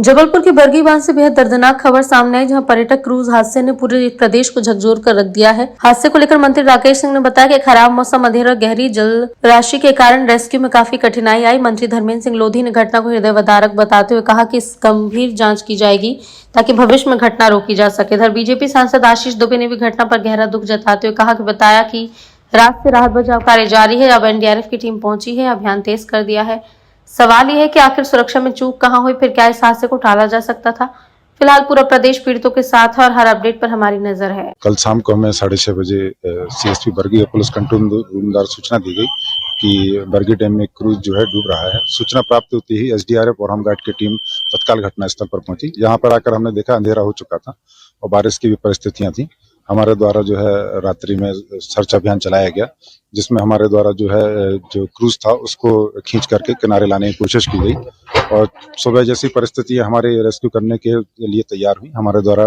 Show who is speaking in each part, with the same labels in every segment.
Speaker 1: जबलपुर के बरगी बांध से बेहद दर्दनाक खबर सामने आई, जहां पर्यटक क्रूज हादसे ने पूरे प्रदेश को झकझोर कर रख दिया है। हादसे को लेकर मंत्री राकेश सिंह ने बताया कि खराब मौसम, अंधेरा और गहरी जल राशि के कारण रेस्क्यू में काफी कठिनाई आई। मंत्री धर्मेंद्र सिंह लोधी ने घटना को हृदयविदारक बताते हुए कहा कि इस गंभीर जांच की जाएगी ताकि भविष्य में घटना रोकी जा सके। इधर बीजेपी सांसद आशीष दुबे ने भी घटना पर गहरा दुख जताते हुए कहा कि बताया कि रात से राहत बचाव कार्य जारी है। अब एनडीआरएफ की टीम पहुंची है, अभियान तेज कर दिया है। सवाल यह है कि आखिर सुरक्षा में चूक कहां हुई, फिर क्या इस हादसे को टाला जा सकता था। फिलहाल पूरा प्रदेश पीड़ितों के साथ है और हर अपडेट पर हमारी नजर है।
Speaker 2: कल शाम को हमें 6:30 बजे CSP Bargi police control room द्वारा सूचना दी गई कि बरगी डैम में क्रूज जो है डूब रहा है। सूचना प्राप्त होती ही एसडीआरएफ और होमगार्ड की टीम तत्काल घटनास्थल पर पहुंची। यहाँ पर आकर हमने देखा अंधेरा हो चुका था और बारिश की भी परिस्थितियां थी। हमारे द्वारा जो है रात्रि में सर्च अभियान चलाया गया, जिसमें हमारे द्वारा जो क्रूज था उसको खींच करके किनारे लाने की कोशिश की गई और सुबह जैसी परिस्थिति हमारे रेस्क्यू करने के लिए तैयार हुई। हमारे द्वारा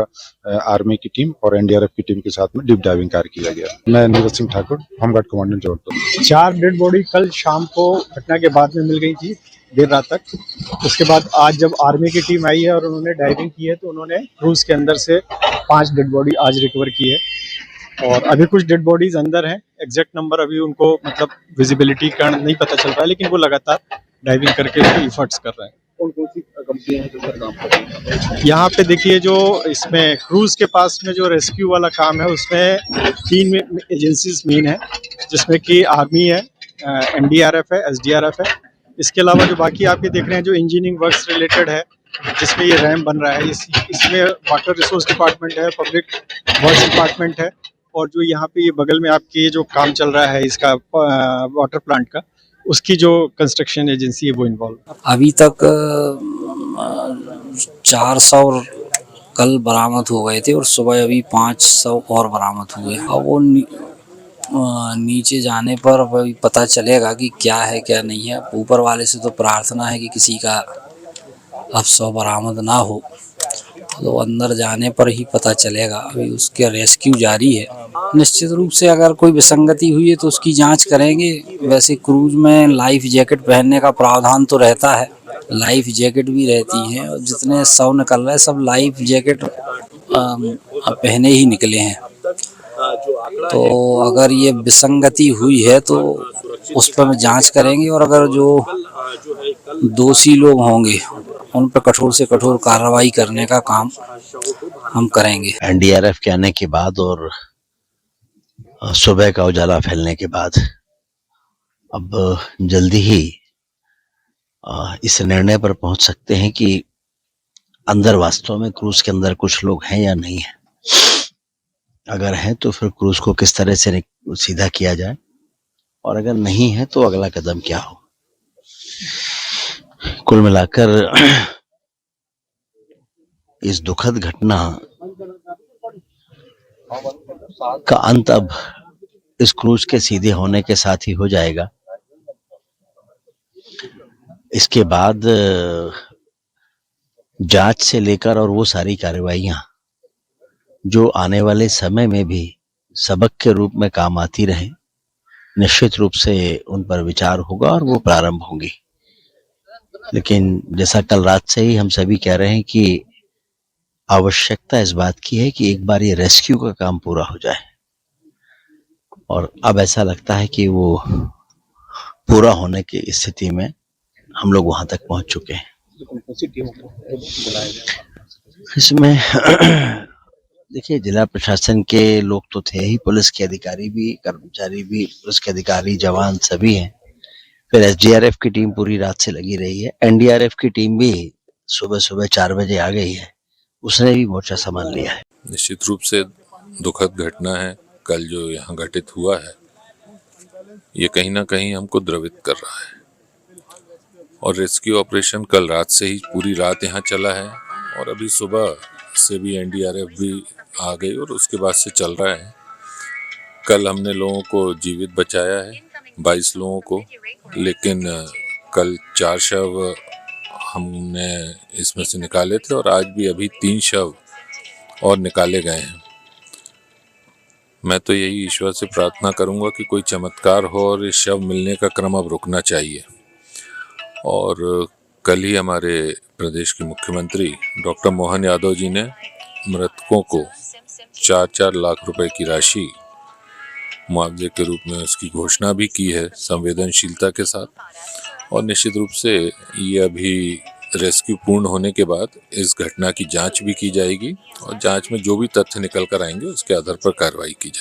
Speaker 2: आर्मी की टीम और एनडीआरएफ की टीम के साथ में डीप डाइविंग कार्य किया गया। मैं Neeraj Singh Thakur, home guard commandant Jabalpur.
Speaker 3: 4 dead body कल शाम को घटना के बाद में मिल गई थी देर रात तक। उसके बाद आज जब आर्मी की टीम आई है और उन्होंने डाइविंग की है तो उन्होंने क्रूज के अंदर से 5 डेड बॉडी आज रिकवर की है और अभी कुछ डेड बॉडीज अंदर हैं। एग्जैक्ट नंबर अभी उनको मतलब विजिबिलिटी का नहीं पता चल रहा है, लेकिन वो लगातार डाइविंग करके उसको एफर्ट्स कर रहे हैं।
Speaker 4: कौन कौन सी कंपनियां हैं जो सर काम कर रही हैं?
Speaker 3: यहाँ पे देखिए, जो इसमें क्रूज के पास में जो रेस्क्यू वाला काम है उसमें 3 एजेंसीज मेन है, जिसमें कि आर्मी है, एनडीआरएफ है, एसडीआरएफ है। इसके अलावा जो बाकी आप ये देख रहे हैं जो इंजीनियरिंग वर्क्स रिलेटेड है, जिसमें ये रैम बन रहा है, इसमें वाटर रिसोर्स डिपार्टमेंट है, पब्लिक वर्क्स डिपार्टमेंट है और जो यहाँ पे ये बगल में आपके जो काम चल रहा है इसका वाटर प्लांट का, उसकी जो कंस्ट्रक्शन एजेंसी है वो इन्वॉल्व।
Speaker 5: अभी तक 400 कल बरामद हो गए थे और सुबह अभी 500 और बरामद हुए। अब वो नीचे जाने पर अभी पता चलेगा कि क्या है क्या नहीं है। ऊपर वाले से तो प्रार्थना है कि किसी का अफसर बरामद ना हो, तो अंदर जाने पर ही पता चलेगा। अभी उसके रेस्क्यू जारी है। निश्चित रूप से अगर कोई विसंगति हुई है तो उसकी जांच करेंगे। वैसे क्रूज में लाइफ जैकेट पहनने का प्रावधान तो रहता है, लाइफ जैकेट भी रहती है और जितने शव निकल रहे हैं सब लाइफ जैकेट पहने ही निकले हैं। तो अगर ये विसंगति हुई है तो उस पर जांच करेंगे और अगर जो दोषी लोग होंगे उन पर कठोर से कठोर कार्रवाई करने का काम हम करेंगे।
Speaker 6: एनडीआरएफ के आने के बाद और सुबह का उजाला फैलने के बाद अब जल्दी ही इस निर्णय पर पहुंच सकते हैं कि अंदर वास्तव में क्रूज के अंदर कुछ लोग हैं या नहीं है। अगर हैं तो फिर क्रूज को किस तरह से सीधा किया जाए और अगर नहीं है तो अगला कदम क्या हो। कुल मिलाकर इस दुखद घटना का अंत अब इस क्रूज के सीधे होने के साथ ही हो जाएगा। इसके बाद जांच से लेकर और वो सारी कार्रवाइयां जो आने वाले समय में भी सबक के रूप में काम आती रहे, निश्चित रूप से उन पर विचार होगा और वो प्रारंभ होंगी। लेकिन जैसा कल रात से ही हम सभी कह रहे हैं कि आवश्यकता इस बात की है कि एक बार ये रेस्क्यू का काम पूरा हो जाए और अब ऐसा लगता है कि वो पूरा होने की स्थिति में हम लोग वहां तक पहुंच चुके हैं। इसमें देखिए, जिला प्रशासन के लोग तो थे ही, पुलिस के अधिकारी भी, कर्मचारी भी, पुलिस के अधिकारी, जवान सभी हैं। फिर एसडीआरएफ की टीम पूरी रात से लगी रही है। एनडीआरएफ की टीम भी सुबह 4 बजे आ गई है, उसने भी मोर्चा संभाल लिया है।
Speaker 7: निश्चित रूप से दुखद घटना है कल जो यहाँ घटित हुआ है, ये कहीं ना कहीं हमको द्रवित कर रहा है और रेस्क्यू ऑपरेशन कल रात से ही पूरी रात यहाँ चला है और अभी सुबह से भी एनडीआरएफ भी आ गई और उसके बाद से चल रहा है। कल हमने लोगों को जीवित बचाया है, 22 लोगों को, लेकिन कल 4 शव हमने इसमें से निकाले थे और आज भी अभी 3 शव और निकाले गए हैं। मैं तो यही ईश्वर से प्रार्थना करूंगा कि कोई चमत्कार हो और इस शव मिलने का क्रम अब रुकना चाहिए और कल ही हमारे प्रदेश के मुख्यमंत्री डॉक्टर मोहन यादव जी ने मृतकों को 4-4 लाख रुपए की राशि मुआवजे के रूप में उसकी घोषणा भी की है संवेदनशीलता के साथ। और निश्चित रूप से ये अभी रेस्क्यू पूर्ण होने के बाद इस घटना की जांच भी की जाएगी और जांच में जो भी तथ्य निकल कर आएंगे उसके आधार पर कार्रवाई की जाएगी।